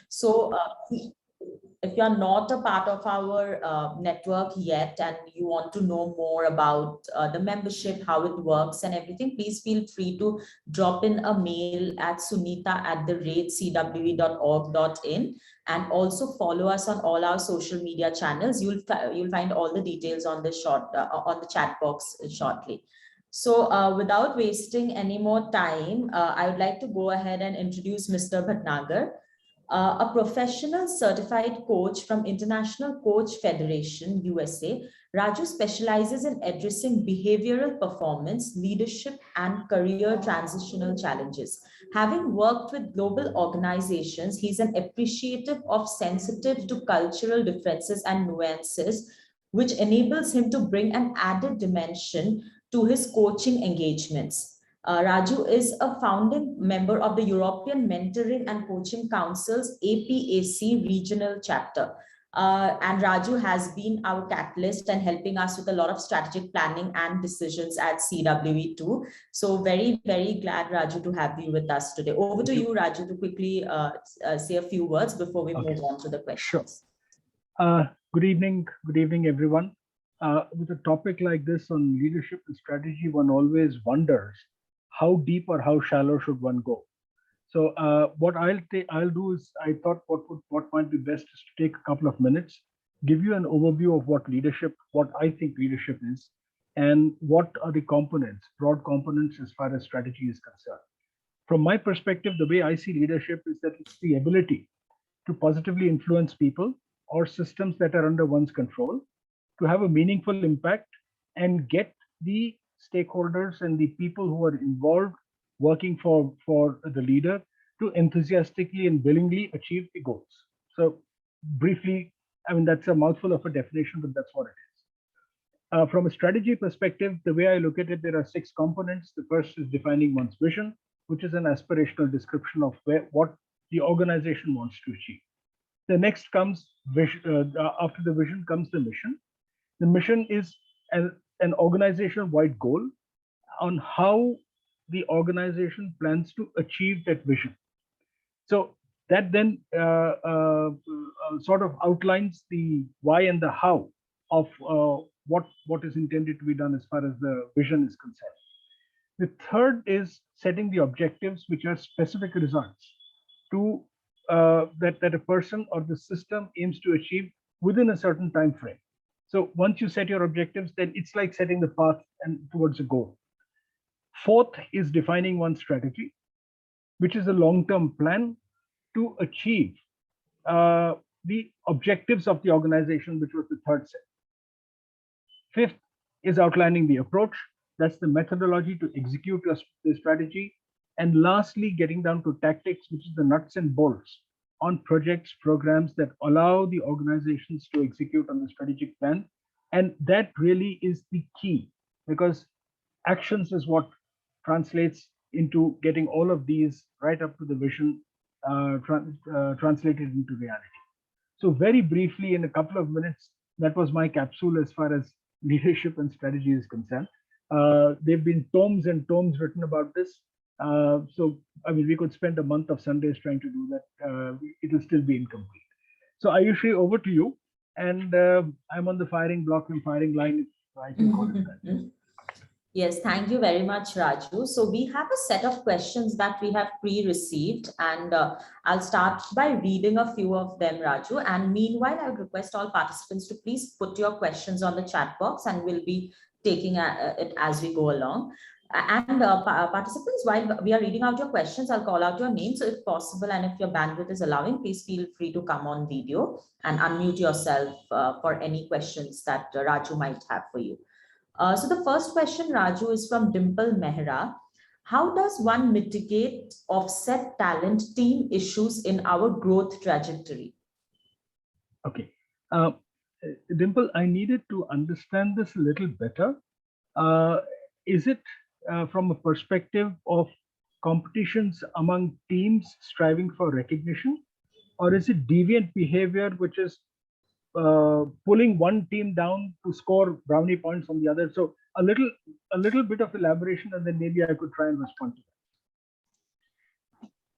So if you're not a part of our network yet and you want to know more about the membership, how it works and everything, please feel free to drop in a mail at sunita@cwe.org.in, and also follow us on all our social media channels. You'll find all the details on the on the chat box shortly. So without wasting any more time, I would like to go ahead and introduce Mr. Bhatnagar, a professional certified coach from International Coach Federation, USA. Raju specializes in addressing behavioral performance, leadership, and career transitional challenges. Having worked with global organizations, he's an appreciative of sensitive to cultural differences and nuances, which enables him to bring an added dimension to his coaching engagements. Raju is a founding member of the European Mentoring and Coaching Council's APAC regional chapter. And Raju has been our catalyst and helping us with a lot of strategic planning and decisions at CWE too. So very, very glad, Raju, to have you with us today. Over to you, Raju, to quickly say a few words before we move on to the questions. Sure. Good evening, everyone. With a topic like this on leadership and strategy, one always wonders how deep or how shallow should one go. So what I'll do is, I thought what might be best is to take a couple of minutes, give you an overview of what I think leadership is, and what are the components, broad components as far as strategy is concerned. From my perspective, the way I see leadership is that it's the ability to positively influence people or systems that are under one's control, to have a meaningful impact and get the stakeholders and the people who are involved working for the leader to enthusiastically and willingly achieve the goals. So briefly, I mean, that's a mouthful of a definition, but that's what it is. From a strategy perspective, the way I look at it, there are 6 components. The first is defining one's vision, which is an aspirational description of what the organization wants to achieve. The next comes after the vision comes the mission. The mission is an organization-wide goal on how the organization plans to achieve that vision. So that then sort of outlines the why and the how of what is intended to be done as far as the vision is concerned. The third is setting the objectives, which are specific results to that a person or the system aims to achieve within a certain time frame. So once you set your objectives, then it's like setting the path and towards a goal. Fourth is defining one's strategy, which is a long-term plan to achieve the objectives of the organization, which was the third set. Fifth is outlining the approach. That's the methodology to execute the strategy. And lastly, getting down to tactics, which is the nuts and bolts on projects, programs that allow the organizations to execute on the strategic plan. And that really is the key, because actions is what translates into getting all of these right up to the vision translated into reality. So very briefly, in a couple of minutes, that was my capsule as far as leadership and strategy is concerned. There've been tomes and tomes written about this. So, I mean, we could spend a month of Sundays trying to do that. It will still be incomplete. So, Ayushi, over to you. And I'm on the firing block and firing line, if I can call it that. Yes, thank you very much, Raju. So we have a set of questions that we have pre-received, and I'll start by reading a few of them, Raju. And meanwhile, I would request all participants to please put your questions on the chat box, and we'll be taking it as we go along. And participants, while we are reading out your questions, I'll call out your name. So if possible, and if your bandwidth is allowing, please feel free to come on video and unmute yourself for any questions that Raju might have for you. So the first question, Raju, is from Dimple Mehra. How does one mitigate offset talent team issues in our growth trajectory? Okay. Dimple, I needed to understand this a little better. Is it from a perspective of competitions among teams striving for recognition, or is it deviant behavior, which is pulling one team down to score brownie points on the other? So a little bit of elaboration, and then maybe I could try and respond to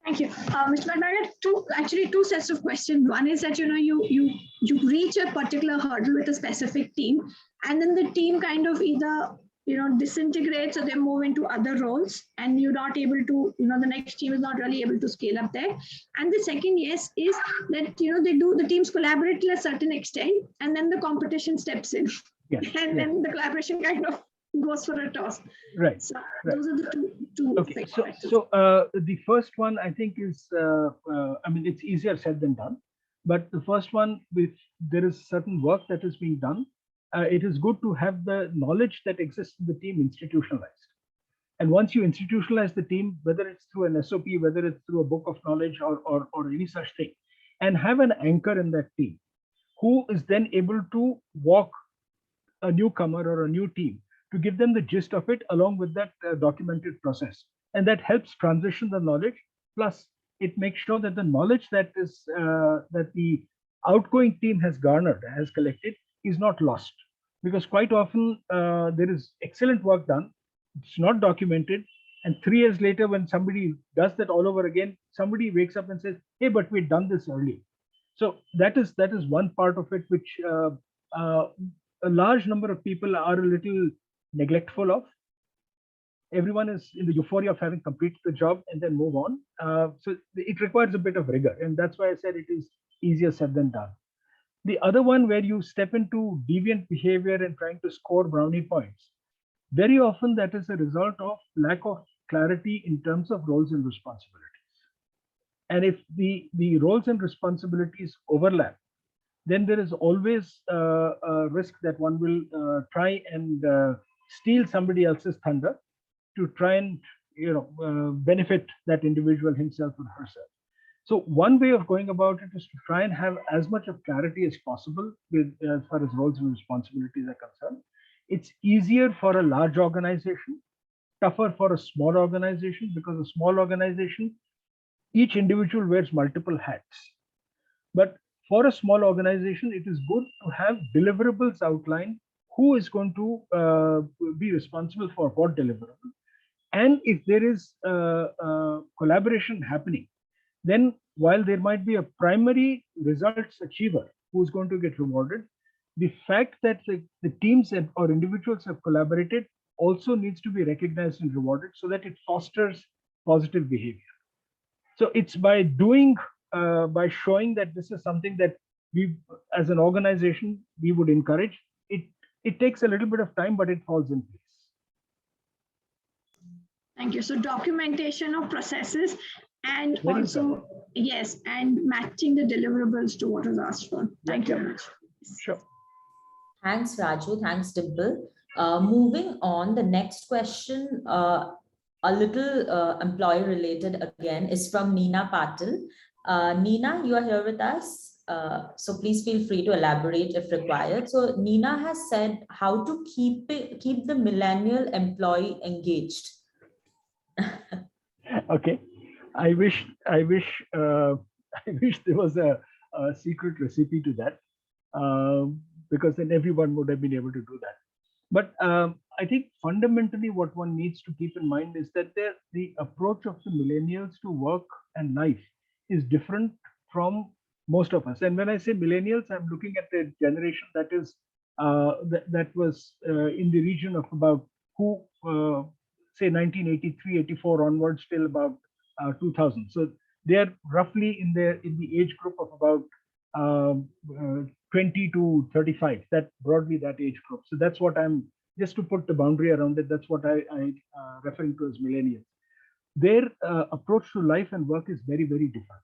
Thank you, Mr. Bhatnagar. Two sets of questions. One is that you reach a particular hurdle with a specific team, and then the team kind of either disintegrates or they move into other roles, and you're not able to the next team is not really able to scale up there. And the second yes is that the teams collaborate to a certain extent, and then the competition steps in, Yes, and then the collaboration kind of goes for a toss. right. So Right. those are the two Okay, so the first one I think is, I mean, it's easier said than done. But the first one, if there is certain work that is being done, it is good to have the knowledge that exists in the team institutionalized. And once you institutionalize the team, whether it's through an SOP, whether it's through a book of knowledge or any such thing, and have an anchor in that team who is then able to walk a newcomer or a new team to give them the gist of it along with that documented process. And that helps transition the knowledge. Plus, it makes sure that the knowledge that the outgoing team has garnered, has collected, is not lost. Because quite often there is excellent work done, it's not documented, and 3 years later, when somebody does that all over again, somebody wakes up and says, "Hey, but we'd done this early." So that is one part of it which a large number of people are a little neglectful of. Everyone is in the euphoria of having completed the job and then move on. So it requires a bit of rigor, and that's why I said it is easier said than done. The other one, where you step into deviant behavior and trying to score brownie points, very often that is a result of lack of clarity in terms of roles and responsibilities. And if the roles and responsibilities overlap, then there is always a risk that one will try and steal somebody else's thunder to try and benefit that individual himself or herself. So one way of going about it is to try and have as much of clarity as possible with as far as roles and responsibilities are concerned. It's easier for a large organization, tougher for a small organization, because a small organization, each individual wears multiple hats. But for a small organization, it is good to have deliverables outlined, who is going to be responsible for what deliverable. And if there is collaboration happening, then while there might be a primary results achiever who is going to get rewarded, the fact that the teams or individuals have collaborated also needs to be recognized and rewarded so that it fosters positive behavior. So it's by doing, by showing that this is something that we, as an organization, we would encourage. It takes a little bit of time, but it falls in place. Thank you. So documentation of processes, and Very also, important. yes, and matching the deliverables to what is asked for. Thank you very much. Sure. Thanks, Raju. Thanks, Dimple. Moving on, the next question, a little employee related again, is from Nina Patil. Nina, you are here with us. So please feel free to elaborate if required. So Nina has said how to keep the millennial employee engaged. Okay. I wish I wish there was a secret recipe to that, because then everyone would have been able to do that. But I think fundamentally what one needs to keep in mind is that the approach of the millennials to work and life is different from most of us. And when I say millennials, I'm looking at the generation that is that was in the region of about who say 1983, 84 onwards till about 2000. So they're roughly in the age group of about 20 to 35. That broadly that age group. So that's what I'm, just to put the boundary around it. That's what I referring to as millennials. Their approach to life and work is very, very different.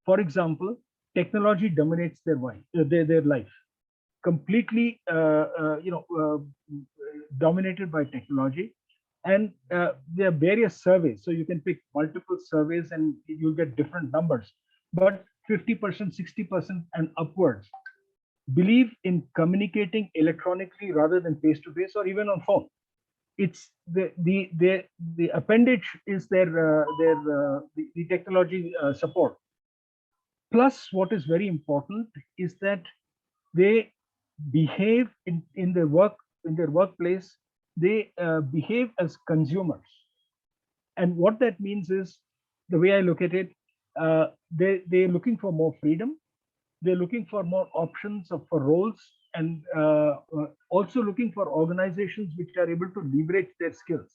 For example, technology dominates their life, completely dominated by technology. And there are various surveys, so you can pick multiple surveys and you'll get different numbers, but 50%, 60% and upwards believe in communicating electronically rather than face to face or even on phone. It's the appendage is the technology support. Plus, what is very important is that they behave in their workplace. They behave as consumers, and what that means is the way I look at it, they're looking for more freedom. They're looking for more options for roles, and also looking for organizations which are able to leverage their skills.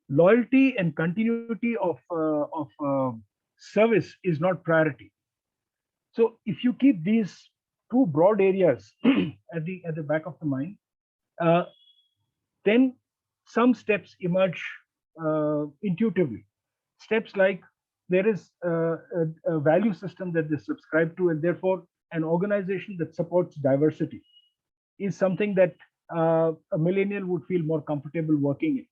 Loyalty and continuity of service is not priority. So if you keep these two broad areas at the back of the mind, uh, then some steps emerge intuitively. Steps like there is a value system that they subscribe to, and therefore an organization that supports diversity is something that a millennial would feel more comfortable working in.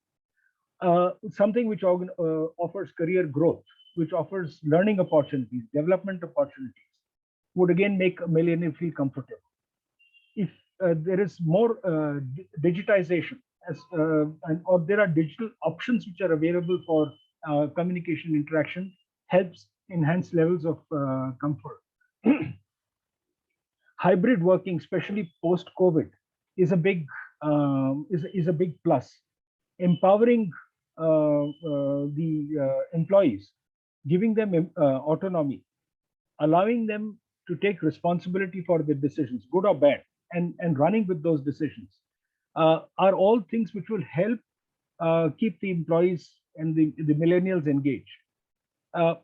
Something which offers career growth, which offers learning opportunities, development opportunities, would again make a millennial feel comfortable. If there is more digitization, or there are digital options which are available for communication interaction, helps enhance levels of comfort. Hybrid working, especially post COVID, is a big plus. Empowering the employees, giving them autonomy, allowing them to take responsibility for their decisions, good or bad, and running with those decisions, are all things which will help keep the employees and the millennials engaged. Uh,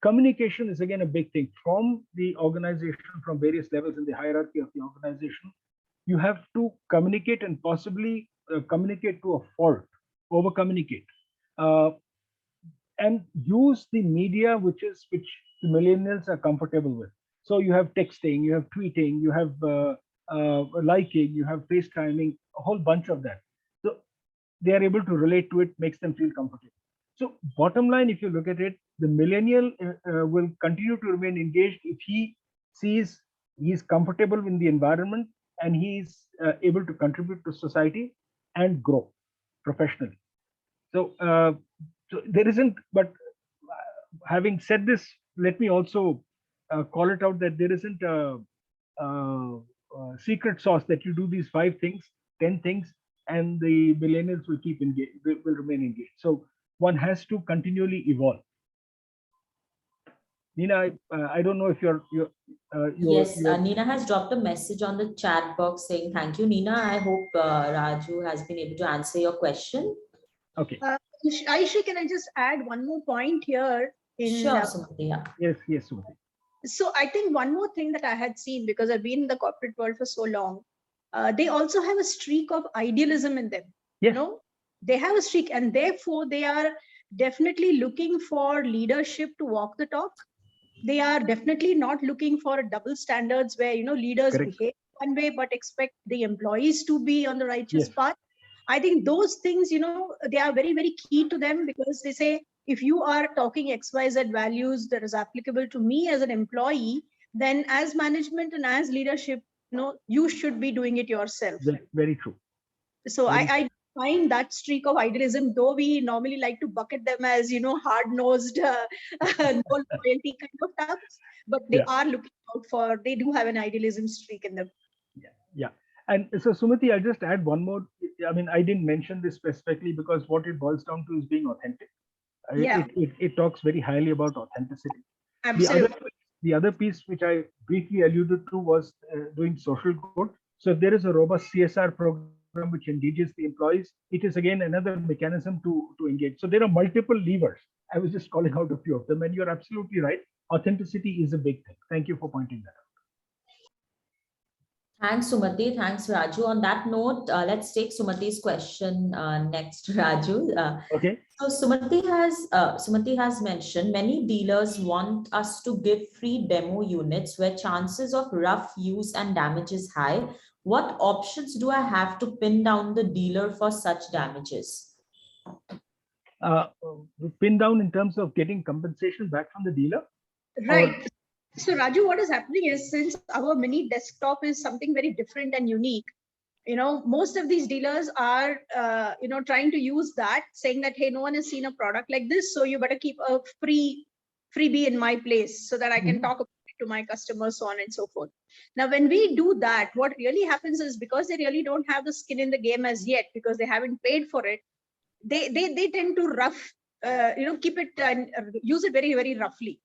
Communication is again a big thing from the organization, from various levels in the hierarchy of the organization. You have to communicate, and possibly communicate to a fault, over communicate, uh, and use the media which the millennials are comfortable with. So you have texting, you have tweeting, you have liking, you have FaceTiming, a whole bunch of that. So they are able to relate to it, makes them feel comfortable. So bottom line, if you look at it, the millennial will continue to remain engaged if he sees he's comfortable in the environment, and he's able to contribute to society and grow professionally. So, so there isn't, but having said this, let me also call it out that there isn't a secret sauce that you do these 5 things, 10 things, and the millennials will keep engaged, will remain engaged. So one has to continually evolve. Nina, I don't know if Yes, Nina has dropped a message on the chat box saying thank you. Nina, I hope Raju has been able to answer your question. Okay. Aisha, can I just add one more point here? Sure, Sumati. Yes, Sumati. So I think one more thing that I had seen, because I've been in the corporate world for so long, they also have a streak of idealism in them. Yes. You know, they have a streak, and therefore they are definitely looking for leadership to walk the talk. They are definitely not looking for double standards where, you know, leaders Correct. behave one way but expect the employees to be on the righteous Yes. path. I think those things, you know, they are very, very key to them, because they say, if you are talking XYZ values that is applicable to me as an employee, then as management and as leadership, you know, you should be doing it yourself. Very true. So I find that streak of idealism, though we normally like to bucket them as, you know, hard-nosed, no loyalty kind of types, but they are looking out for, they do have an idealism streak in them. Yeah. And so, Sumati, I'll just add one more. I mean, I didn't mention this specifically because what it boils down to is being authentic. Yeah. It talks very highly about authenticity. Absolutely. The other piece which I briefly alluded to was doing social good. So if there is a robust CSR program which engages the employees, it is again another mechanism to engage. So there are multiple levers. I was just calling out a few of them, and you're absolutely right. Authenticity is a big thing. Thank you for pointing that out. Thanks, Sumati. Thanks, Raju. On that note, let's take Sumati's question next, Raju. Okay. So Sumati has mentioned many dealers want us to give free demo units where chances of rough use and damage is high. What options do I have to pin down the dealer for such damages? Pin down in terms of getting compensation back from the dealer? Right. So Raju, what is happening is, since our mini desktop is something very different and unique, you know, most of these dealers are, you know, trying to use that, saying that, hey, no one has seen a product like this, so you better keep a freebie in my place so that I can talk about it to my customers, so on and so forth. Now, when we do that, what really happens is, because they really don't have the skin in the game as yet, because they haven't paid for it, they tend to rough keep it and use it very, very roughly.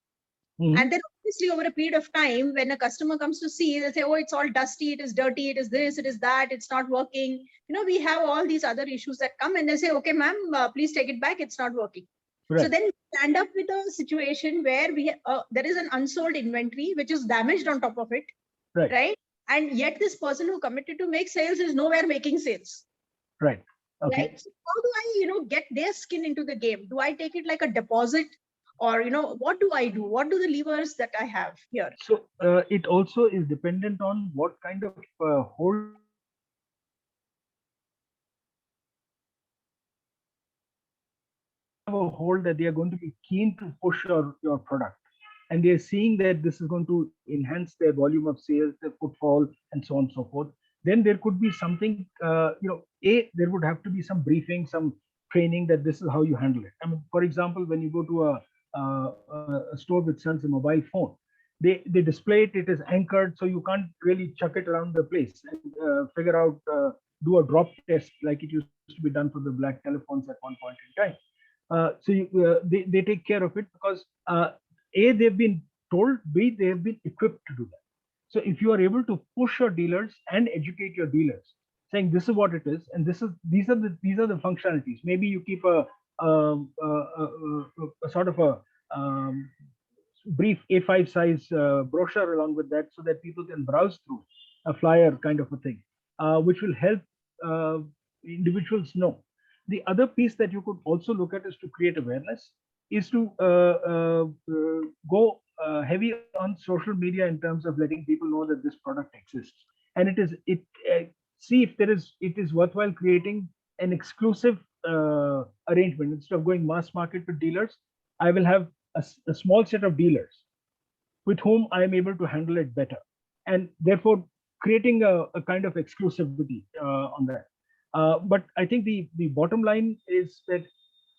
And then obviously over a period of time, when a customer comes to see, they say, oh, it's all dusty, it is dirty, it is this, it is that, it's not working. We have all these other issues that come, and they say, okay, ma'am, please take it back, it's not working. Right. So then we stand up with a situation where there is an unsold inventory which is damaged on top of it, right? And yet this person who committed to make sales is nowhere making sales. Right. Okay. Right? So how do I, get their skin into the game? Do I take it like a deposit? Or, what do I do? What do the levers that I have here? So it also is dependent on what kind of hold have a hold that they are going to be keen to push your product, and they are seeing that this is going to enhance their volume of sales, their footfall, and so on and so forth. Then there could be something, there would have to be some briefing, some training that this is how you handle it. I mean, for example, when you go to a store which sells a mobile phone, they display it, it is anchored, so you can't really chuck it around the place and figure out, do a drop test like it used to be done for the black telephones at one point in time. They take care of it because A, they've been told, B, they have been equipped to do that. So if you are able to push your dealers and educate your dealers, saying this is what it is, and these are the functionalities. Maybe you keep a sort of a brief A5 size brochure along with that, so that people can browse through a flyer kind of a thing, which will help individuals know. The other piece that you could also look at is to create awareness, is to go heavy on social media in terms of letting people know that this product exists, and see if it is worthwhile creating an exclusive arrangement. Instead of going mass market with dealers, I will have a small set of dealers with whom I am able to handle it better, and therefore creating a kind of exclusivity on that. But I think the bottom line is that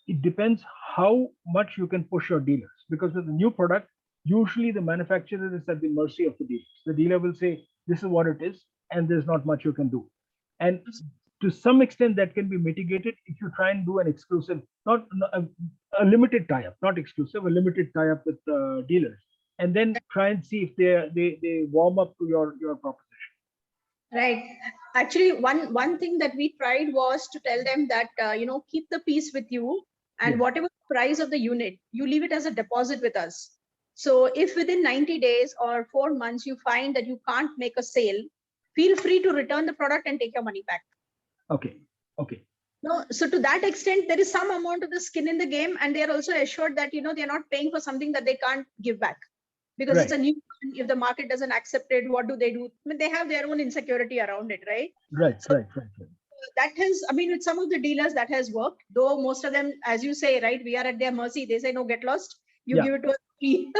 it depends how much you can push your dealers, because with a new product, usually the manufacturer is at the mercy of the dealers. The dealer will say, this is what it is, and there's not much you can do. And to some extent, that can be mitigated if you try and do an exclusive, not a limited tie-up, not exclusive, a limited tie-up with dealers, and then try and see if they warm up to your proposition. Right. Actually, one thing that we tried was to tell them that, keep the piece with you, and whatever price of the unit, you leave it as a deposit with us. So if within 90 days or 4 months, you find that you can't make a sale, feel free to return the product and take your money back. Okay. No, so to that extent, there is some amount of the skin in the game, and they are also assured that, they're not paying for something that they can't give back. Because it's a new, if the market doesn't accept it, what do they do? I mean, they have their own insecurity around it, right? Right. That has, with some of the dealers that has worked, though most of them, as you say, right, we are at their mercy. They say, no, get lost, you give it to us free.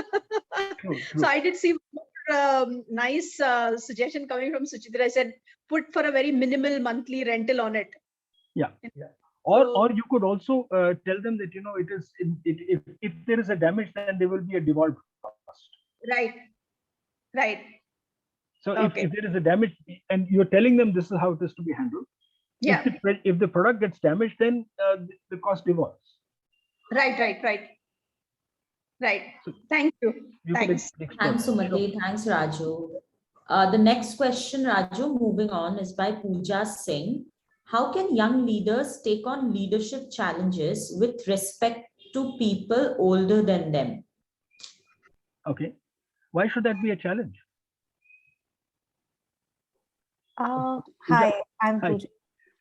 True. So I did see nice suggestion coming from Suchitra. I said, put for a very minimal monthly rental on it. Yeah. Or you could also tell them that, it is, if there is a damage, then there will be a default cost. Right. So if there is a damage and you're telling them this is how it is to be handled, if the product gets damaged, then the cost devolves. Right. So thank you. Thanks. Thanks, Sumati. Thanks, Raju. The next question, Raju, moving on, is by Pooja Singh. How can young leaders take on leadership challenges with respect to people older than them? Okay. Why should that be a challenge? Hi, I'm Pooja.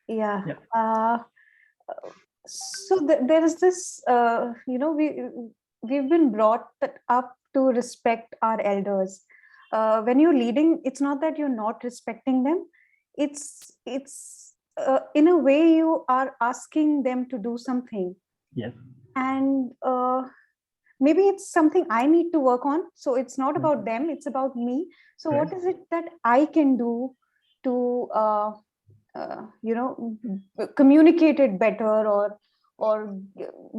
Yeah. So there is this, we've been brought up to respect our elders. When you're leading, it's not that you're not respecting them. It's in a way you are asking them to do something. Yes. And maybe it's something I need to work on. So it's not about them, it's about me. So what is it that I can do to communicate it better or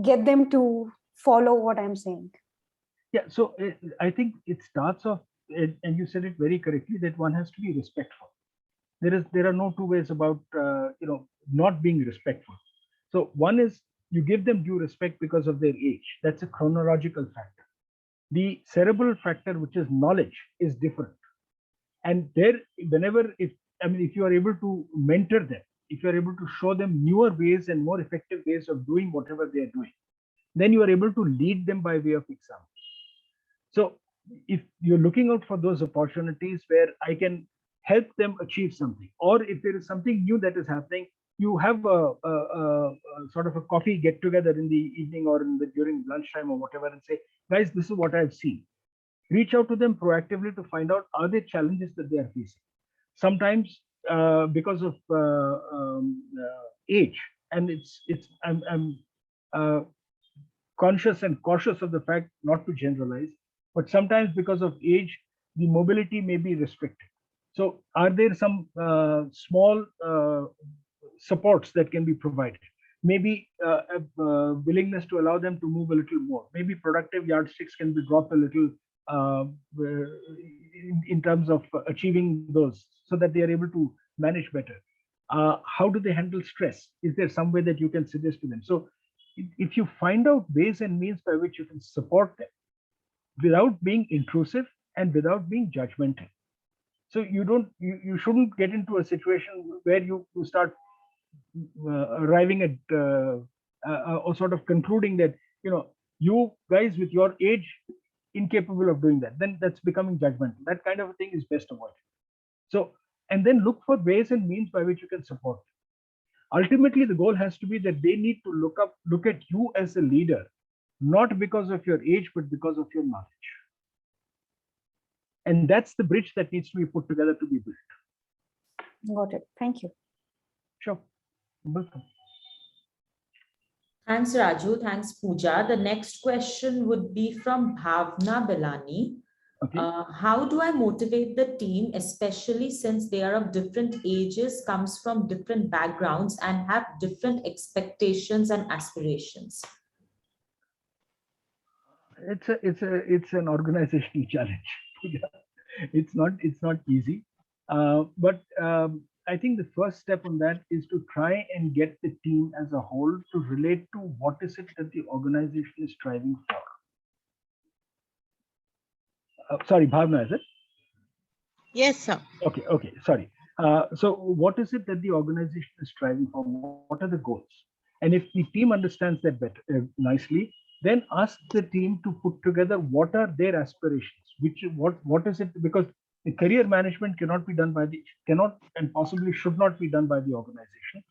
get them to follow what I'm saying? Yeah, so I think it starts off, and you said it very correctly, that one has to be respectful. There are no two ways about not being respectful. So one is you give them due respect because of their age. That's a chronological factor. The cerebral factor, which is knowledge, is different. And there, whenever, if you are able to mentor them, if you are able to show them newer ways and more effective ways of doing whatever they are doing, then you are able to lead them by way of example. So if you're looking out for those opportunities where I can help them achieve something, or if there is something new that is happening, you have a sort of a coffee get together in the evening or during lunchtime or whatever, and say, guys, this is what I've seen. Reach out to them proactively to find out, are there challenges that they are facing? Sometimes because of age, and I'm conscious and cautious of the fact not to generalize, but sometimes because of age, the mobility may be restricted. So are there some small supports that can be provided? Maybe a willingness to allow them to move a little more. Maybe productive yardsticks can be dropped a little in terms of achieving those, so that they are able to manage better. How do they handle stress? Is there some way that you can suggest to them? So if you find out ways and means by which you can support them without being intrusive and without being judgmental. So you shouldn't get into a situation where you start arriving at or sort of concluding that, you guys with your age incapable of doing that. Then that's becoming judgmental. That kind of a thing is best avoided. So, and then look for ways and means by which you can support them. Ultimately, the goal has to be that they need to look at you as a leader, not because of your age, but because of your knowledge. And that's the bridge that needs to be put together to be built. Got it. Thank you. Sure. Welcome. Thanks, Raju. Thanks, Pooja. The next question would be from Bhavna Belani. Okay. How do I motivate the team, especially since they are of different ages, comes from different backgrounds, and have different expectations and aspirations? It's an organizational challenge. It's not easy, but I think the first step on that is to try and get the team as a whole to relate to what is it that the organization is striving for. Sorry, Bhavna, is it? Yes, sir. Okay, sorry. So what is it that the organization is striving for? What are the goals? And if the team understands that better, nicely, then ask the team to put together what are their aspirations, what is it, because the career management cannot and possibly should not be done by the organization.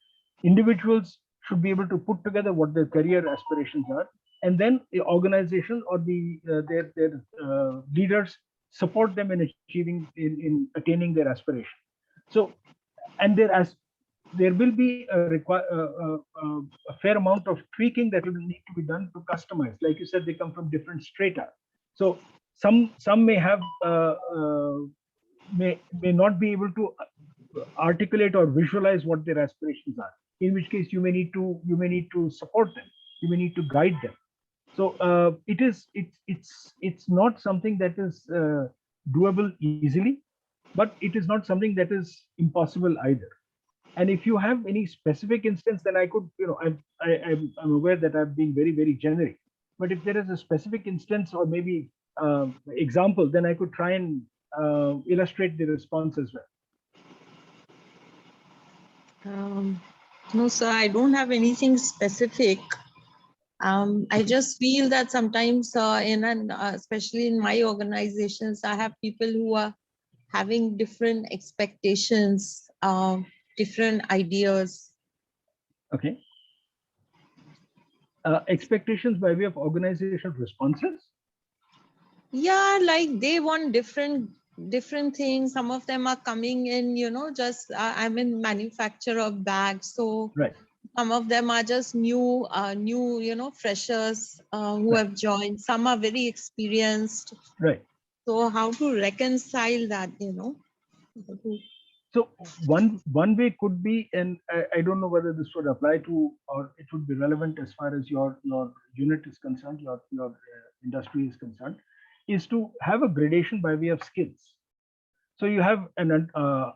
Individuals should be able to put together what their career aspirations are, and then the organization or their leaders support them in attaining their aspiration. So, and there will be a fair amount of tweaking that will need to be done to customize. Like you said, they come from different strata. So some may have may not be able to articulate or visualize what their aspirations are. In which case, you may need to support them. You may need to guide them. So it's not something that is doable easily, but it is not something that is impossible either. And if you have any specific instance, then I could, I'm aware that I'm being very, very generic. But if there is a specific instance or maybe example, then I could try and illustrate the response as well. No, sir, I don't have anything specific. I just feel that sometimes especially in my organizations, I have people who are having different expectations, different ideas. Okay. Expectations by way of organizational responses? Yeah, like they want different things. Some of them are coming in, just I'm in manufacture of bags. So right. Some of them are just new, freshers who right. have joined. Some are very experienced. Right. So how to reconcile that, So one way could be, and I don't know whether this would apply to, or it would be relevant as far as your unit is concerned, your industry is concerned, is to have a gradation by way of skills. So you have an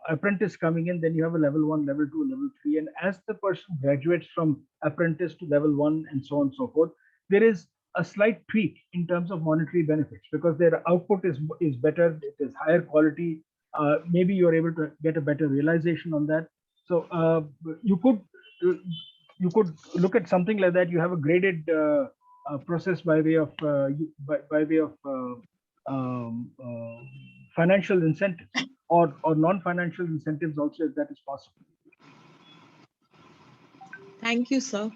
apprentice coming in, then you have a level 1, level 2, level 3. And as the person graduates from apprentice to level 1 and so on and so forth, there is a slight tweak in terms of monetary benefits because their output is better, it is higher quality. Maybe you're able to get a better realization on that. So you could look at something like that. You have a graded process by way of financial incentives or non-financial incentives also, if that is possible. Thank you, sir.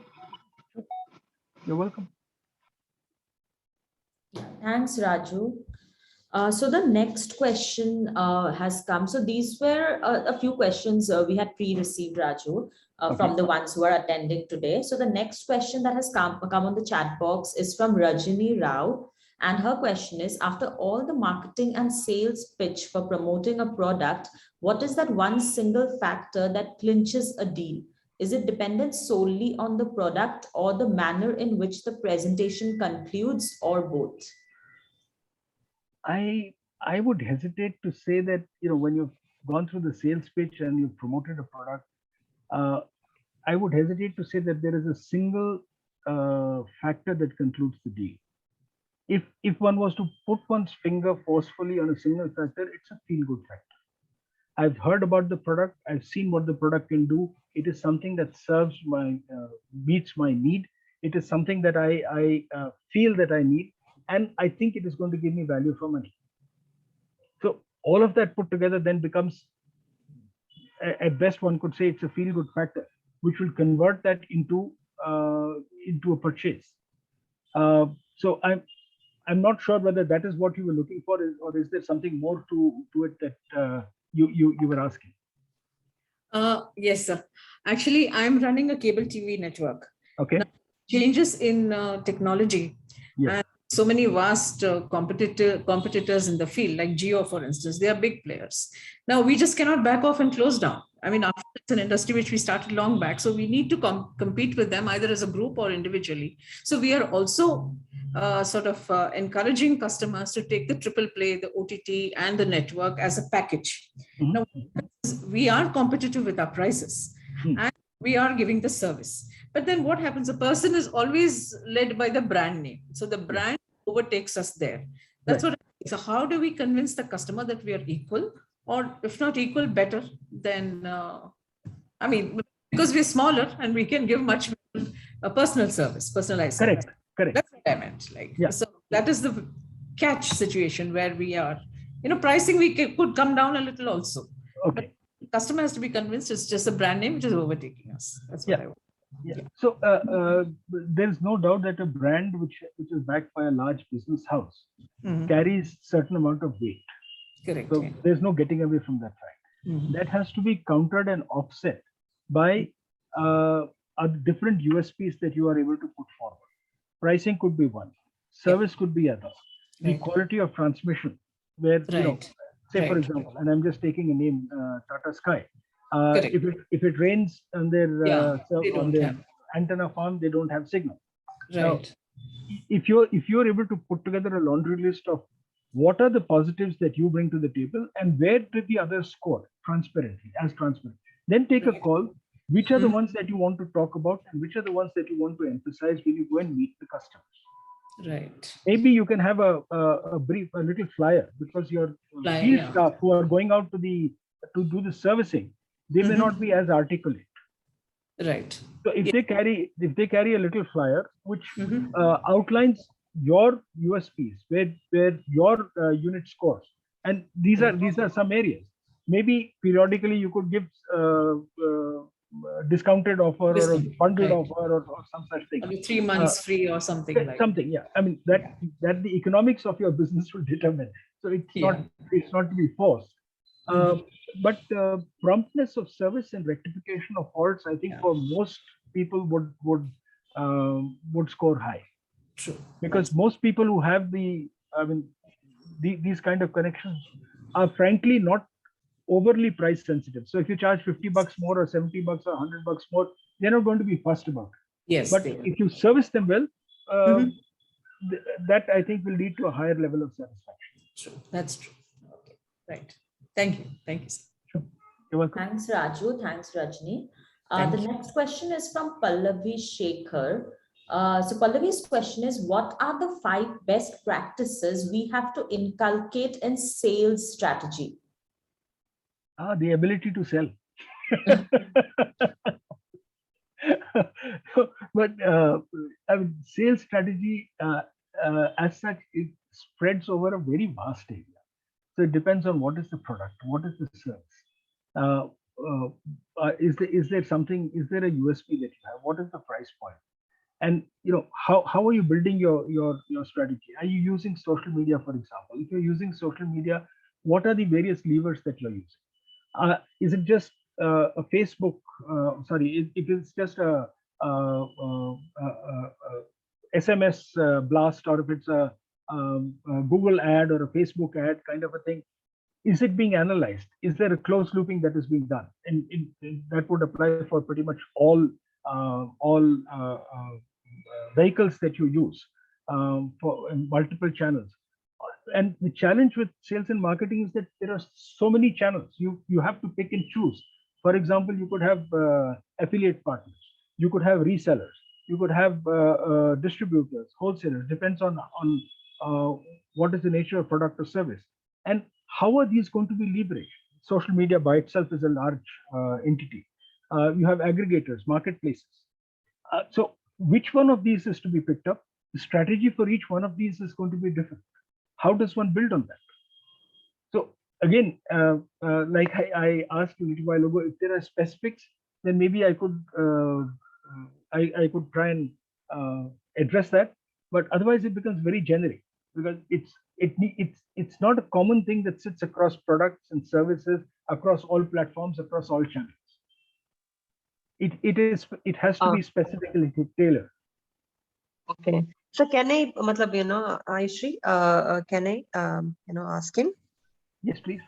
You're welcome. Thanks, Raju. So the next question has come. So these were a few questions we had pre-received, Raju, from the ones who are attending today. So the next question that has come on the chat box is from Rajini Rao. And her question is, after all the marketing and sales pitch for promoting a product, what is that one single factor that clinches a deal? Is it dependent solely on the product or the manner in which the presentation concludes, or both? I would hesitate to say that, when you've gone through the sales pitch and you've promoted a product, I would hesitate to say that there is a single factor that concludes the deal. If one was to put one's finger forcefully on a single factor, it's a feel-good factor. I've heard about the product. I've seen what the product can do. It is something that serves meets my need. It is something that I feel that I need, and I think it is going to give me value for money. So all of that put together then becomes, at best, one could say it's a feel-good factor, which will convert that into a purchase. So I'm not sure whether that is what you were looking for, or is there something more to it that you were asking? Yes, sir. Actually, I'm running a cable TV network. Okay. Now, changes in technology, yes. And so many vast competitors in the field, like Jio, for instance, they are big players. Now, we just cannot back off and close down. I mean, it's an industry which we started long back, so we need to compete with them either as a group or individually. So we are also encouraging customers to take the triple play, the OTT, and the network as a package. Mm-hmm. Now, we are competitive with our prices, and we are giving the service. But then what happens? A person is always led by the brand name. So the brand overtakes us there. That's right. So how do we convince the customer that we are equal, or if not equal, better than, because we're smaller and we can give much personal service, personalized service. Correct. That's what I meant. So that is the catch situation where we are. Pricing, we could come down a little also. Okay. But the customer has to be convinced it's just a brand name which is overtaking us. That's what I want. Yeah. So there's no doubt that a brand which is backed by a large business house carries certain amount of weight. Correct. So there's no getting away from that fact. That has to be countered and offset by different USPs that you are able to put forward. Pricing could be one, service could be other. The quality of transmission, where say for example, and I'm just taking a name, Tata Sky. If it rains on their antenna farm, they don't have signal. Right. Now, if you're able to put together a laundry list of what are the positives that you bring to the table and where did the others score transparently, then take a call. Which are the ones that you want to talk about and which are the ones that you want to emphasize when you go and meet the customers. Right. Maybe you can have a little flyer, because your field staff who are going out to do the servicing, they may not be as articulate. Right. So if they carry a little flyer which outlines your USPs, where your unit scores, and these are some areas. Maybe periodically you could give discounted offer or a bundled offer or some such thing. 3 months free or something like that. Something, yeah. I mean that the economics of your business will determine. So it's not to be forced. But promptness of service and rectification of faults, I think for most people would score high. True. Because most people who have these kind of connections are frankly not overly price sensitive. So if you charge $50 more or $70 or $100 more, they're not going to be fussed about it. Yes. But if you service them well, that I think will lead to a higher level of satisfaction. True. That's true. Okay. Right. Thank you. Thank you, sir. Sure. You're welcome. Thanks, Raju. Thanks, Rajni. Thank The you. next question is from Pallavi Shekhar. So Pallavi's question is, what are the 5 best practices we have to inculcate in sales strategy? The ability to sell. But I mean, sales strategy as such, it spreads over a very vast area. So it depends on what is the product, what is the service. Is there something? Is there a USP that you have? What is the price point? And how are you building your strategy? Are you using social media, for example? If you're using social media, what are the various levers that you're using? Is it just a Facebook? Sorry, if it's just a SMS blast, or if it's a Google ad or a Facebook ad kind of a thing, is it being analyzed? Is there a closed looping that is being done? And that would apply for pretty much all vehicles that you use for multiple channels. And the challenge with sales and marketing is that there are so many channels. You have to pick and choose. For example, you could have affiliate partners, you could have resellers, you could have distributors, wholesalers. Depends on what is the nature of product or service, and how are these going to be leveraged. Social media by itself is a large entity. You have aggregators, marketplaces. So which one of these is to be picked up? The strategy for each one of these is going to be different. How does one build on that? So again, like I asked a little while ago, if there are specifics, then maybe I could try and address that. But otherwise, it becomes very generic, because it's not a common thing that sits across products and services, across all platforms, across all channels. It has to be specifically tailored. Okay. So can I, Ayushri, can I, ask him? Yes, please.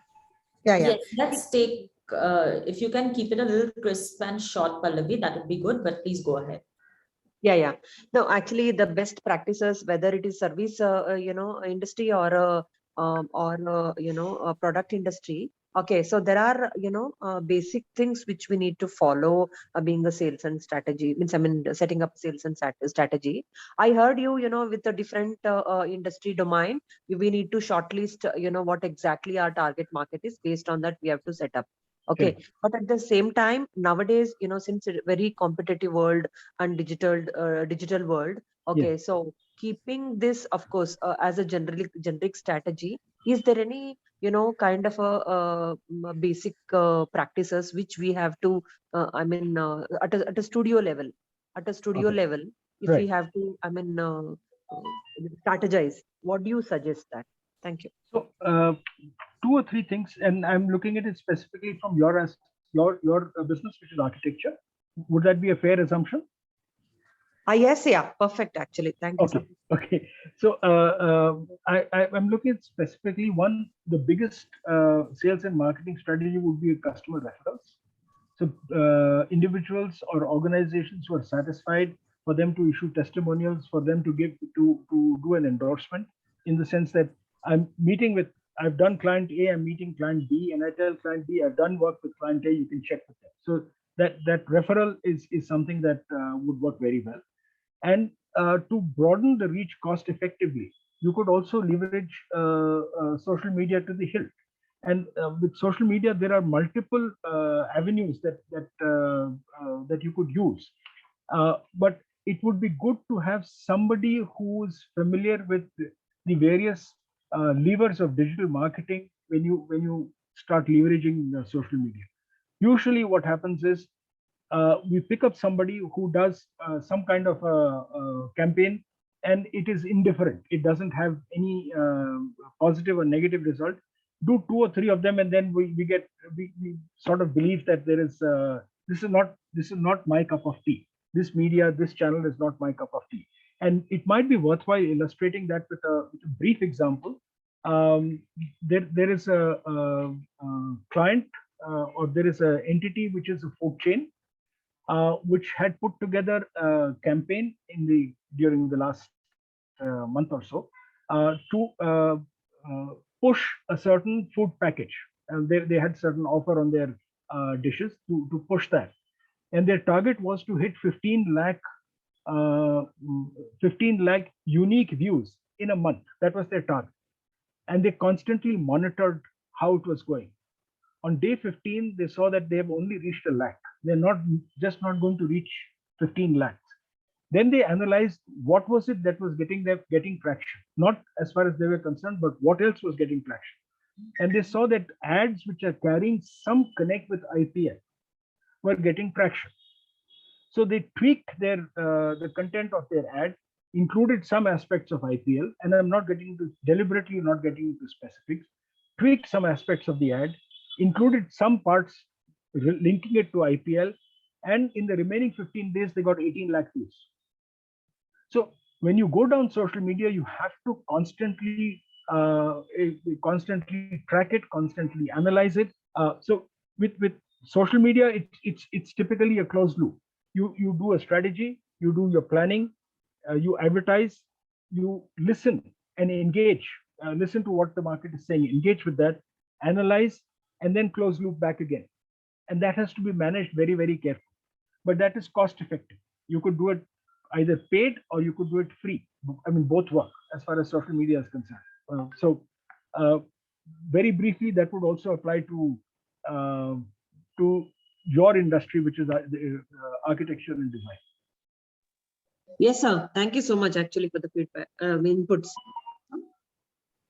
Yeah. Yes, let's take, if you can keep it a little crisp and short, Pallavi, that would be good, but please go ahead. Yeah. No, actually, the best practices, whether it is service, industry or a product industry. Okay, so there are basic things which we need to follow, being a sales and strategy. Setting up sales and strategy. I heard you, with the different industry domain, we need to shortlist, what exactly our target market is. Based on that, we have to set up. Okay, Correct. but at the same time, nowadays, since it's a very competitive world and digital world. Okay, Yes. so keeping this, of course, as a generic strategy, is there any kind of a basic practices which we have to at a studio level, Okay. level, if we Right. have to strategize, what do you suggest that? Thank you. So 2 or 3 things, and I'm looking at it specifically from your business, which is architecture. Would that be a fair assumption? Yes, yeah, perfect. Actually, thank you. Okay. Okay. So I'm looking at specifically one. The biggest sales and marketing strategy would be customer referrals. So individuals or organizations who are satisfied, for them to issue testimonials, for them to do an endorsement, in the sense that I've done client A, I'm meeting client B, and I tell client B, I've done work with client A, you can check with them. So that referral is something that would work very well. And to broaden the reach cost effectively, you could also leverage social media to the hilt. And with social media, there are multiple avenues that you could use. But it would be good to have somebody who is familiar with the various levers of digital marketing when you start leveraging social media. Usually, what happens is we pick up somebody who does some kind of a campaign, and it is indifferent. It doesn't have any positive or negative result. Do 2 or 3 of them, and then we sort of believe that there is this is not my cup of tea. This media, this channel is not my cup of tea. And it might be worthwhile illustrating that with a brief example. There is a client or there is an entity which is a food chain, which had put together a campaign during the last month or so to push a certain food package They had certain offer on their dishes to push that. And their target was to hit 15 lakh uh, 15 lakh unique views in a month. That was their target. And they constantly monitored how it was going. On day 15, they saw that they have only reached a lakh. They're not going to reach 15 lakhs. Then they analyzed what was it that was getting traction, not as far as they were concerned, but what else was getting traction. And they saw that ads which are carrying some connect with IPL were getting traction. So they tweaked the content of their ad, included some aspects of IPL, and I'm not getting into deliberately not getting into specifics, tweaked some aspects of the ad, included some parts linking it to IPL, and in the remaining 15 days, they got 18 lakh views. So when you go down social media, you have to constantly track it, constantly analyze it. So with social media, it's typically a closed loop. You do a strategy, you do your planning, you advertise, you listen and engage, listen to what the market is saying, engage with that, analyze, and then close loop back again. And that has to be managed very, very carefully. But that is cost effective. You could do it either paid or you could do it free. I mean, both work as far as social media is concerned. Very briefly, that would also apply to your industry, which is architecture and design. Yes, sir. Thank you so much actually for the feedback, inputs.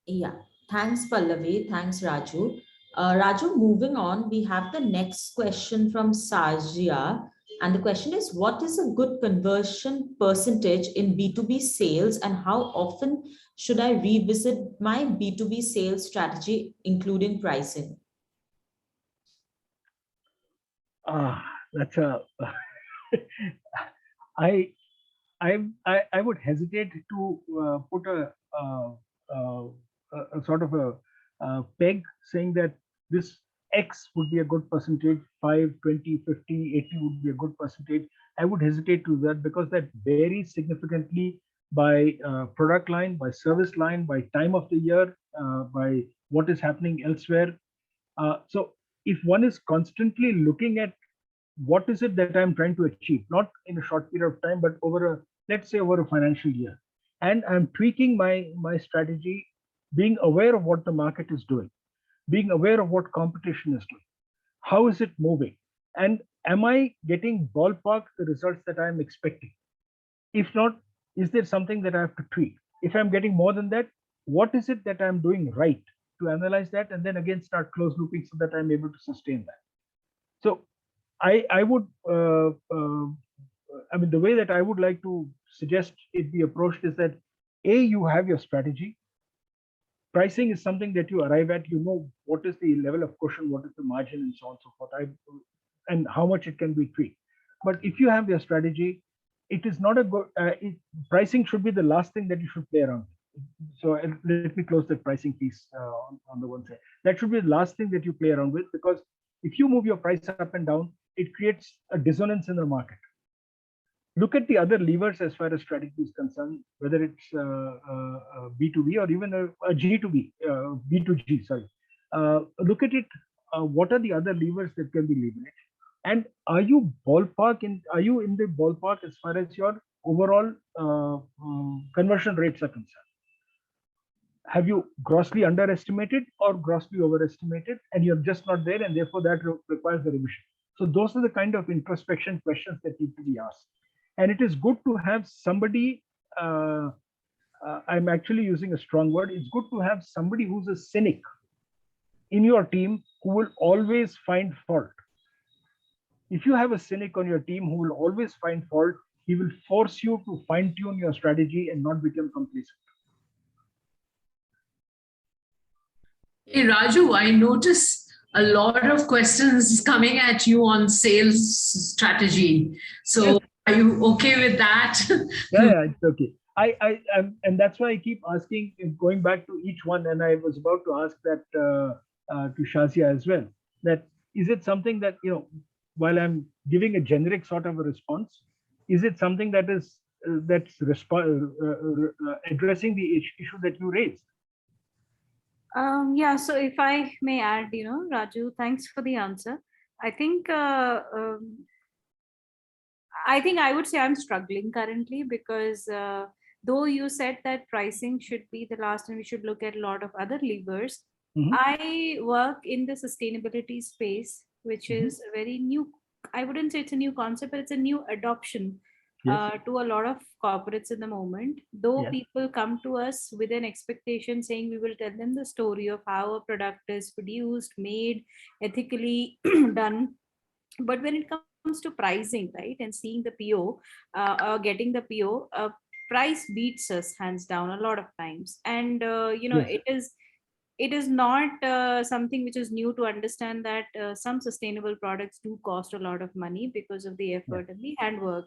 Yeah, thanks Pallavi, thanks Raju. Raju, moving on, we have the next question from Sajia. And the question is, what is a good conversion percentage in B2B sales and how often should I revisit my B2B sales strategy, including pricing? That's a I would hesitate to put a sort of a peg saying that this X would be a good percentage, 5, 20, 50, 80 would be a good percentage. I would hesitate to that because that varies significantly by product line, by service line, by time of the year, by what is happening elsewhere. So if one is constantly looking at what is it that I'm trying to achieve, not in a short period of time, but let's say over a financial year, and I'm tweaking my strategy, being aware of what the market is doing, being aware of what competition is doing, how is it moving, and am I getting ballpark the results that I'm expecting? If not, is there something that I have to tweak? If I'm getting more than that, what is it that I'm doing right, to analyze that and then again start close looping so that I'm able to sustain that. So I would, I mean, the way that I would like to suggest it be approached is that you have your strategy. Pricing is something that you arrive at, you know what is the level of cushion, what is the margin, and so on and so forth, and how much it can be tweaked. But if you have your strategy, it is not a good, pricing should be the last thing that you should play around. So let me close that pricing piece on the one side. That should be the last thing that you play around with, because if you move your price up and down, it creates a dissonance in the market. Look at the other levers as far as strategy is concerned, whether it's B2B or even a G2B, B2G, sorry. Look at it, what are the other levers that can be leveraged? And are you in the ballpark as far as your overall conversion rates are concerned? Have you grossly underestimated or grossly overestimated, and you're just not there, and therefore that requires a revision? So those are the kind of introspection questions that need to be asked. And it is good to have somebody, I'm actually using a strong word, it's good to have somebody who's a cynic in your team who will always find fault. If you have a cynic on your team who will always find fault, he will force you to fine-tune your strategy and not become complacent. Hey, Raju, I notice a lot of questions coming at you on sales strategy. So yes. Are you okay with that? Yeah, it's okay. And that's why I keep asking, going back to each one, and I was about to ask that to Shazia as well, that is it something that, while I'm giving a generic sort of a response, is it something that is addressing the issue that you raised? Yeah, so if I may add, Raju, thanks for the answer. I think I would say I'm struggling currently because though you said that pricing should be the last and we should look at a lot of other levers, I work in the sustainability space, which is a very new, I wouldn't say it's a new concept, but it's a new adoption to a lot of corporates in the moment. Though people come to us with an expectation saying we will tell them the story of how a product is produced, made, ethically done. But when it comes to pricing, right, and seeing the PO getting the PO, price beats us hands down a lot of times. And it is not something which is new to understand that some sustainable products do cost a lot of money because of the effort and the handwork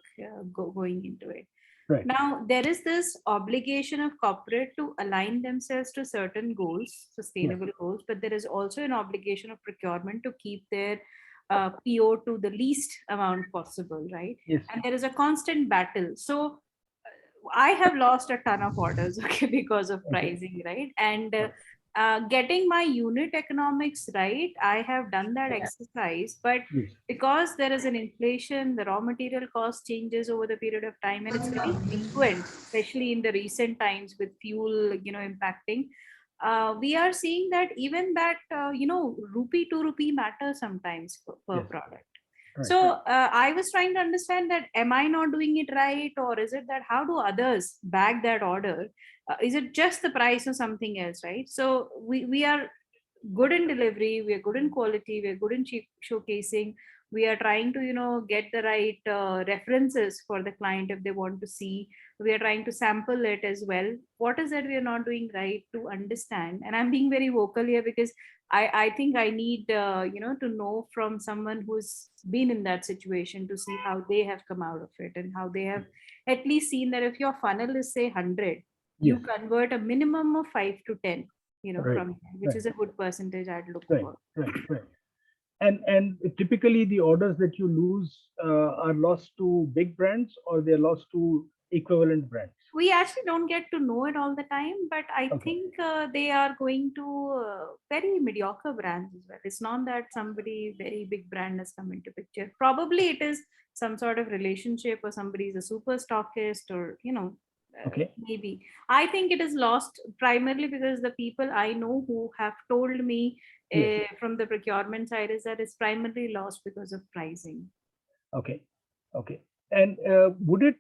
going into it. Right. Now, there is this obligation of corporate to align themselves to certain goals, sustainable goals, but there is also an obligation of procurement to keep their PO to the least amount possible, right? Yes. And there is a constant battle. So I have lost a ton of orders, okay, because of pricing, right? And getting my unit economics right, I have done that exercise, but because there is an inflation, the raw material cost changes over the period of time, and it's very frequent, especially in the recent times with fuel, impacting. We are seeing that even that, rupee to rupee matters sometimes per product. So I was trying to understand that, am I not doing it right? Or is it that how do others bag that order? Is it just the price or something else, right? So we are good in delivery, we are good in quality, we are good in showcasing. We are trying to, get the right references for the client if they want to see. We are trying to sample it as well. What is that we are not doing right to understand? And I'm being very vocal here because I think I need, to know from someone who's been in that situation to see how they have come out of it and how they have at least seen that if your funnel is say 100, you convert a minimum of 5 to 10, from which is a good percentage I'd look for. Right. And typically the orders that you lose are lost to big brands or they're lost to equivalent brands? We actually don't get to know it all the time, but I think they are going to very mediocre brands as well. It's not that somebody very big brand has come into picture. Probably it is some sort of relationship, or somebody is a super stockist, or maybe. I think it is lost primarily because the people I know who have told me from the procurement side is that it's primarily lost because of pricing. Okay. And would it,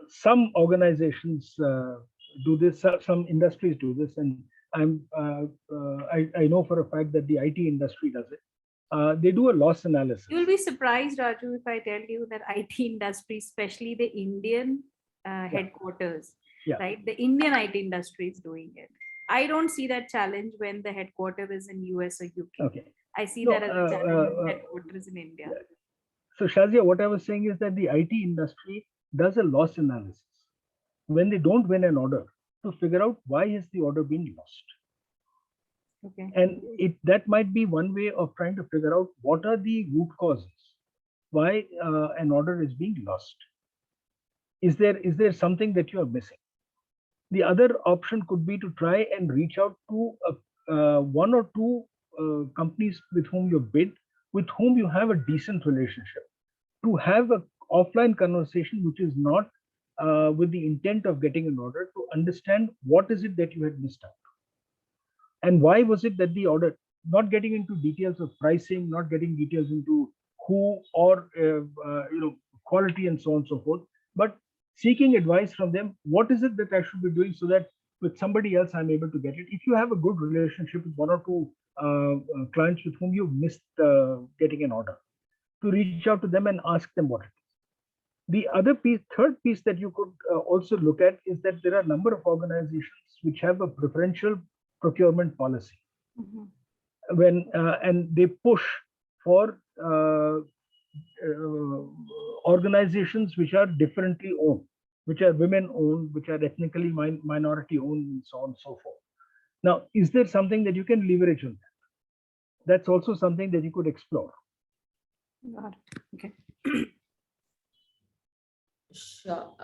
some organizations do this, some industries do this, and I know for a fact that the IT industry does it. They do a loss analysis. You'll be surprised, Raju, if I tell you that IT industry, especially the Indian headquarters, right? The Indian IT industry is doing it. I don't see that challenge when the headquarters is in US or UK. I see that as a challenge when headquarters in India. So Shazia, what I was saying is that the IT industry does a loss analysis when they don't win an order to figure out why is the order being lost. And that might be one way of trying to figure out what are the root causes, why an order is being lost. Is there something that you are missing? The other option could be to try and reach out to one or two companies with whom you bid, with whom you have a decent relationship, to have an offline conversation which is not with the intent of getting an order, to understand what is it that you had missed out. And why was it that the order, not getting into details of pricing, not getting details into who or quality and so on and so forth, but seeking advice from them. What is it that I should be doing so that with somebody else I'm able to get it? If you have a good relationship with one or two clients with whom you missed getting an order, to reach out to them and ask them what it is. The other piece, third piece that you could also look at is that there are a number of organizations which have a preferential procurement policy. When and they push for organizations which are differently owned, which are women owned, which are ethnically minority owned, and so on and so forth. Now, is there something that you can leverage on that? That's also something that you could explore. Okay. Sure.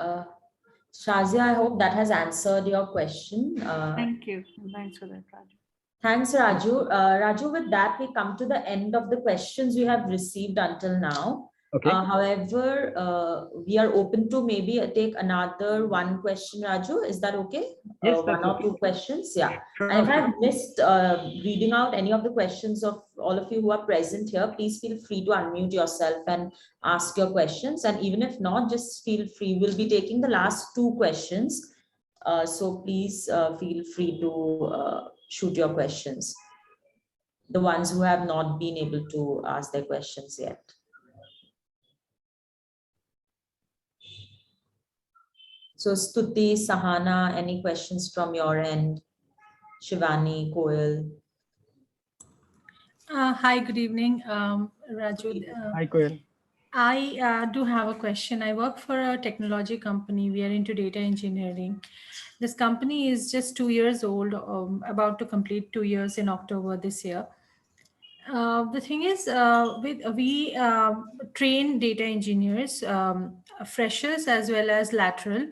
Shazia, I hope that has answered your question. Thank you. Thanks for that, Raju. Thanks, Raju. Raju, with that, we come to the end of the questions we have received until now. Okay. However, we are open to maybe take another one question, Raju. Is that okay? Yes, One that's or okay. two questions. Yeah. Sure, And if sure. I've missed reading out any of the questions of all of you who are present here, please feel free to unmute yourself and ask your questions. And even if not, just feel free. We'll be taking the last two questions. So please feel free to shoot your questions. The ones who have not been able to ask their questions yet. So Stuti, Sahana, any questions from your end? Shivani, Koel. Hi, good evening, Raju. Hi, Koel. I do have a question. I work for a technology company. We are into data engineering. This company is just 2 years old, about to complete 2 years in October this year. The thing is, we train data engineers, freshers as well as lateral,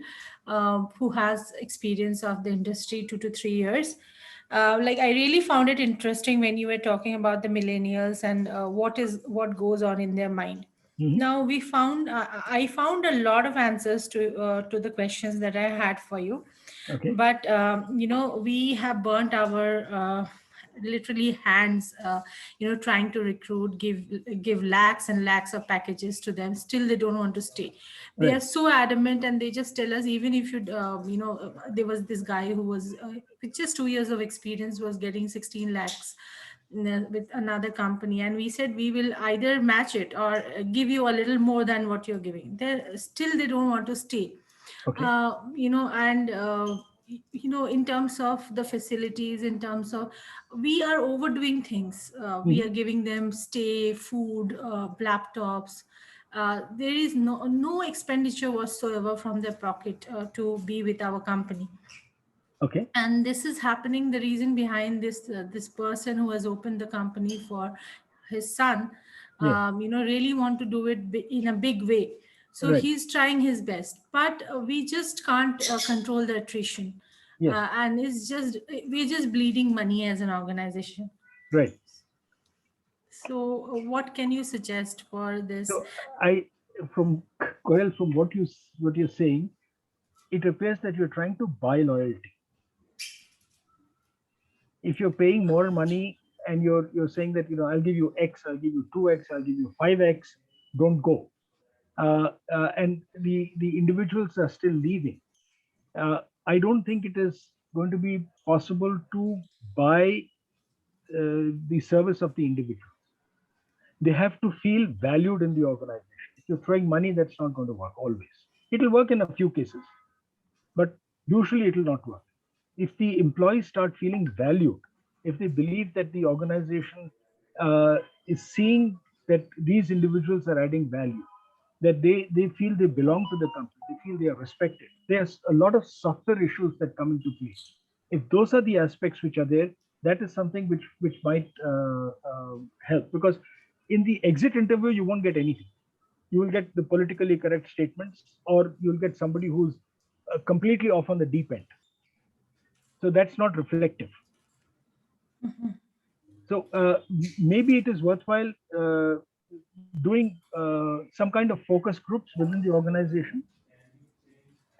who has experience of the industry 2 to 3 years. Like I really found it interesting when you were talking about the millennials and what goes on in their mind. Mhm. Now I found a lot of answers to the questions that I had for you, Okay. but we have burnt our literally hands, trying to recruit, give lakhs and lakhs of packages to them. Still they don't want to stay. They are Right. so adamant, and they just tell us, even if you there was this guy who was with just 2 years of experience, was getting 16 lakhs with another company, and we said we will either match it or give you a little more than what you're giving. They don't want to stay. Okay. And in terms of the facilities, in terms of, we are overdoing things. We are Mhm. giving them stay, food, laptops. There is no expenditure whatsoever from their pocket to be with our company. Okay. And this is happening, the reason behind this person who has opened the company for his son, Yes. really want to do it in a big way. So Right. he's trying his best, but we just can't control the attrition. Yes. And we're just bleeding money as an organization. Right. So what can you suggest for this? So from Koel, from what you're saying, it appears that you're trying to buy loyalty. If you're paying more money and you're saying that, I'll give you X, I'll give you 2X, I'll give you 5X, don't go. And the individuals are still leaving. I don't think it is going to be possible to buy the service of the individual. They have to feel valued in the organization. If you're throwing money, that's not going to work always. It'll work in a few cases, but usually it will not work. If the employees start feeling valued, if they believe that the organization is seeing that these individuals are adding value, that they feel they belong to the company, they feel they are respected. There's a lot of softer issues that come into play. If those are the aspects which are there, that is something which might help, because in the exit interview you won't get anything. You will get the politically correct statements, or you'll get somebody who's completely off on the deep end. So that's not reflective. So maybe it is worthwhile doing some kind of focus groups within the organization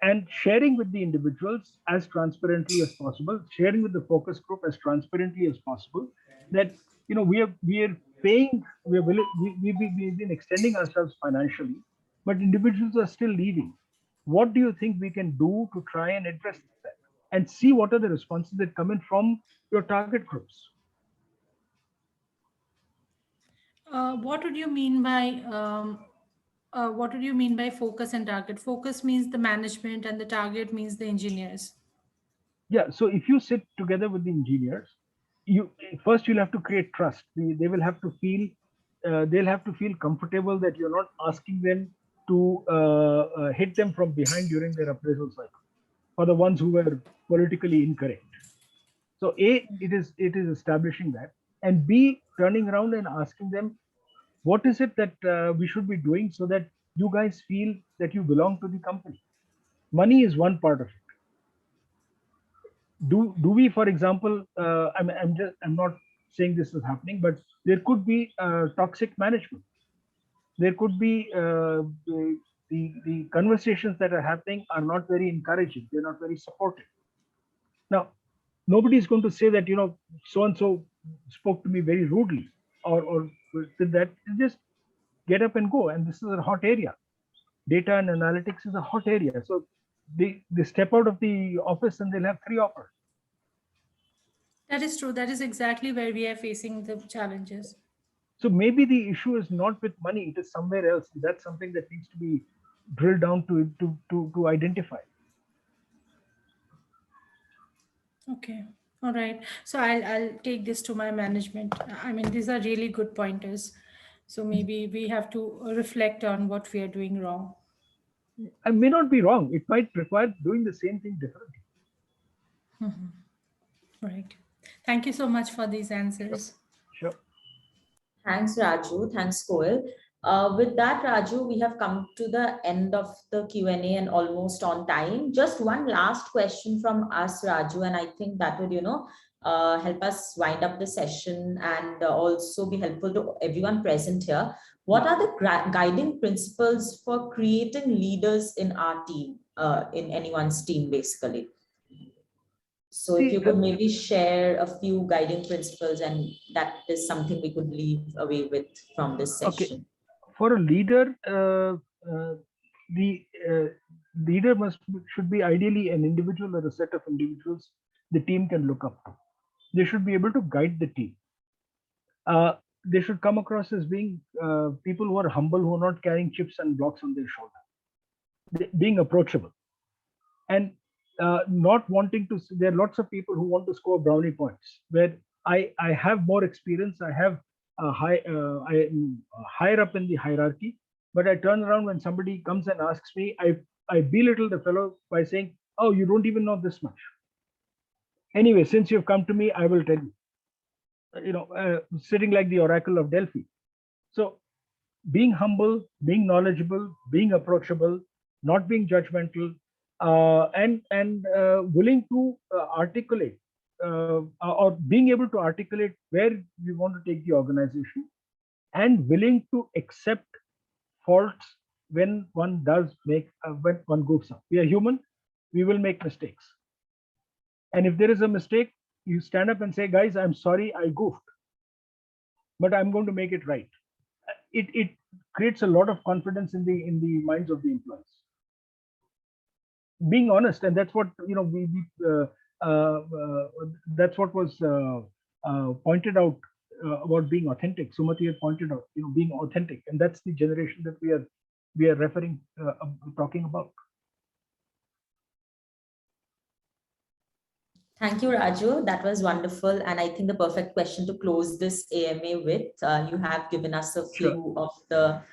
and sharing with the individuals as transparently as possible, sharing with the focus group as transparently as possible, that we are paying, we've been extending ourselves financially, but individuals are still leaving. What do you think we can do to try and address that, and see what are the responses that come in from your target groups? What would you mean by focus and target? Focus means the management, and the target means the engineers. Yeah, so if you sit together with the engineers, you first you'll have to create trust. They will have to feel they'll have to feel comfortable that you're not asking them to hit them from behind during their appraisal cycle, for the ones who were politically incorrect. So A, it is establishing that, and B, turning around and asking them, what is it that we should be doing so that you guys feel that you belong to the company? Money is one part of it. Do we, for example, I'm not saying this is happening, but there could be toxic management. There could be the conversations that are happening are not very encouraging. They're not very supportive. Now, nobody is going to say that, so and so spoke to me very rudely or did that. Just get up and go. And this is a hot area. Data and analytics is a hot area. So they step out of the office and they'll have 3 offers. That is true. That is exactly where we are facing the challenges. So maybe the issue is not with money, it is somewhere else. That's something that needs to be drilled down to identify. Okay. All right. So I'll take this to my management. I mean, these are really good pointers. So maybe we have to reflect on what we are doing wrong. I may not be wrong. It might require doing the same thing differently. Right. Thank you so much for these answers. Sure. Thanks, Raju. Thanks, Koel. With that, Raju, we have come to the end of the Q&A and almost on time. Just one last question from us, Raju, and I think that would, help us wind up the session and also be helpful to everyone present here. What are the guiding principles for creating leaders in our team, in anyone's team, basically? So if you could maybe share a few guiding principles, and that is something we could leave away with from this session. Okay. For a leader, the leader should be ideally an individual or a set of individuals the team can look up to. They should be able to guide the team. They should come across as being people who are humble, who are not carrying chips and blocks on their shoulder, being approachable, and not wanting to. There are lots of people who want to score brownie points. Where I have more experience, I have I am higher up in the hierarchy, but I turn around when somebody comes and asks me, I belittle the fellow by saying, "Oh, you don't even know this much." Anyway, since you've come to me, I will tell you. Sitting like the Oracle of Delphi. So, being humble, being knowledgeable, being approachable, not being judgmental, and willing to articulate or being able to articulate where we want to take the organization, and willing to accept faults when one does make when one goofs up. We are human, we will make mistakes, and if there is a mistake, you stand up and say, "Guys, I'm sorry, I goofed, but I'm going to make it right." It creates a lot of confidence in the minds of the employees. Being honest, and that's what that's what was pointed out about being authentic. Sumati had pointed out, being authentic, and that's the generation that we are referring talking about. Thank you, Raju. That was wonderful. And I think the perfect question to close this AMA with. You have given us a few of the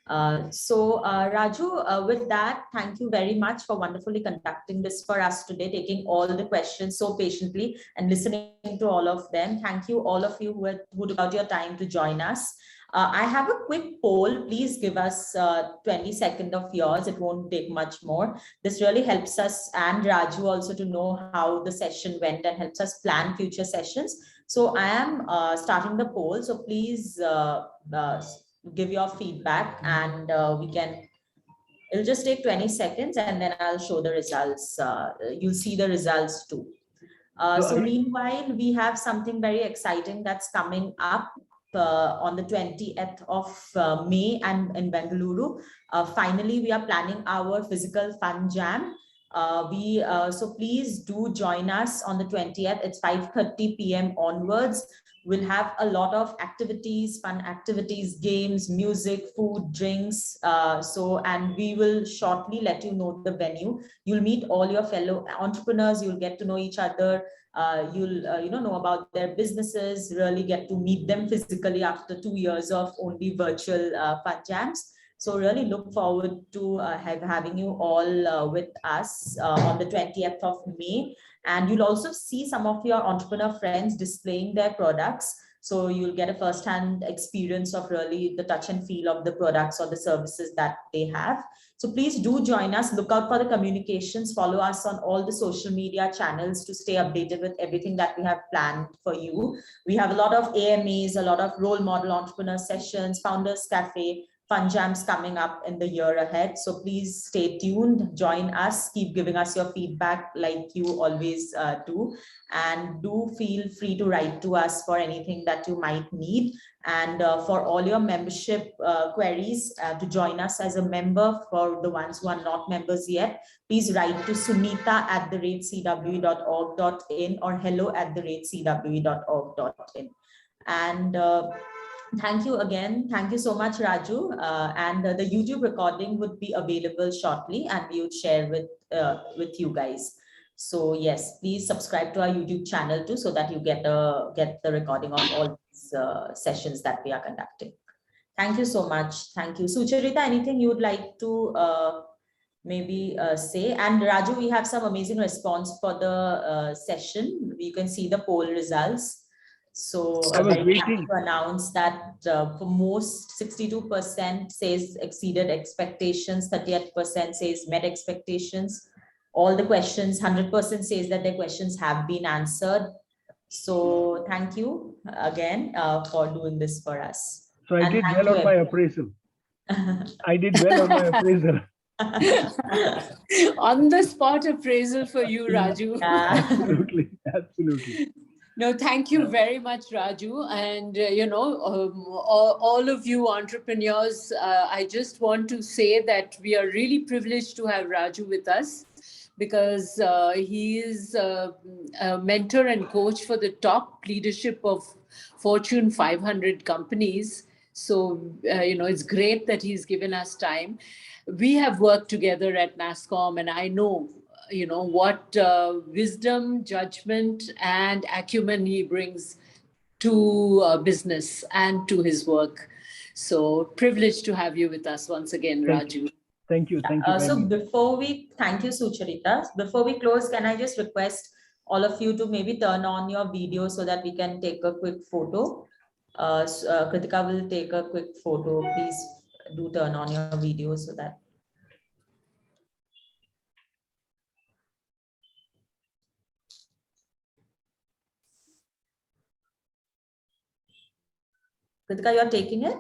Raju, with that, thank you very much for wonderfully conducting this for us today, taking all the questions so patiently and listening to all of them. Thank you, all of you who took out your time to join us. I have a quick poll. Please give us 20 seconds of yours. It won't take much more. This really helps us and Raju also to know how the session went and helps us plan future sessions. So I am starting the poll. So please give your feedback, and it'll just take 20 seconds and then I'll show the results. You'll see the results too. So meanwhile, we have something very exciting that's coming up on the 20th of May and in Bengaluru. Finally, we are planning our physical fun jam. So please do join us on the 20th. It's 5:30 p.m. onwards. We'll have a lot of activities, fun activities, games, music, food, drinks. And we will shortly let you know the venue. You'll meet all your fellow entrepreneurs. You'll get to know each other. You'll know about their businesses, really get to meet them physically after 2 years of only virtual fun jams. So really look forward to having you all with us on the 20th of May. And you'll also see some of your entrepreneur friends displaying their products. So you'll get a first-hand experience of really the touch and feel of the products or the services that they have. So please do join us. Look out for the communications. Follow us on all the social media channels to stay updated with everything that we have planned for you. We have a lot of AMAs, a lot of role model entrepreneur sessions, Founders Cafe, fun jams coming up in the year ahead. So please stay tuned, join us, keep giving us your feedback like you always do. And do feel free to write to us for anything that you might need. And for all your membership queries, to join us as a member, for the ones who are not members yet, please write to sunita@cwe.org.in or hello@cwe.org.in. And thank you again. Thank you so much, Raju. And the YouTube recording would be available shortly, and we would share with you guys. So yes, please subscribe to our YouTube channel too, so that you get the recording of all these sessions that we are conducting. Thank you so much. Thank you. Sucharita, anything you would like to maybe say? And Raju, we have some amazing response for the session. You can see the poll results. So I'm very happy to announce that for most, 62% says exceeded expectations, 38% says met expectations. All the questions, 100% says that their questions have been answered. So thank you again for doing this for us. So I did well on my appraisal. I did well on my appraisal. On the spot appraisal for you, Raju. Yeah. Absolutely, absolutely. No, thank you very much, Raju. And, all of you entrepreneurs, I just want to say that we are really privileged to have Raju with us, because he is a mentor and coach for the top leadership of Fortune 500 companies. So, it's great that he's given us time. We have worked together at NASSCOM, and I know, what wisdom, judgment, and acumen he brings to business and to his work. So privileged to have you with us once again, Raju. Thank you. Thank you. So before we, thank you, Sucharita. Before we close, can I just request all of you to maybe turn on your video so that we can take a quick photo? Kritika will take a quick photo. Please do turn on your video so that. Kritika, you're taking it?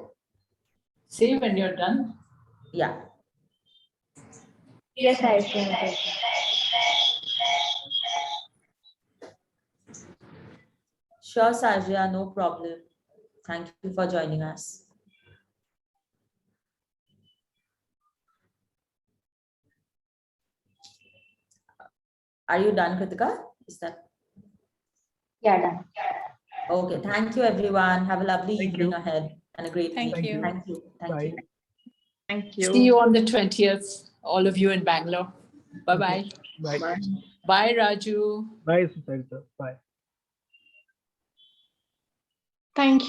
Say when you're done. Yeah. Yes, I can. Sure, Sajia, no problem. Thank you for joining us. Are you done, Kritika? Is that? Yeah, done. Okay, thank you, everyone. Have a lovely evening ahead and a great week. Thank you. Thank you. Thank you. Thank you. See you on the 20th, all of you in Bangalore. Bye-bye. Bye. Bye. Bye, Raju. Bye, Sucharita. Bye. Thank you.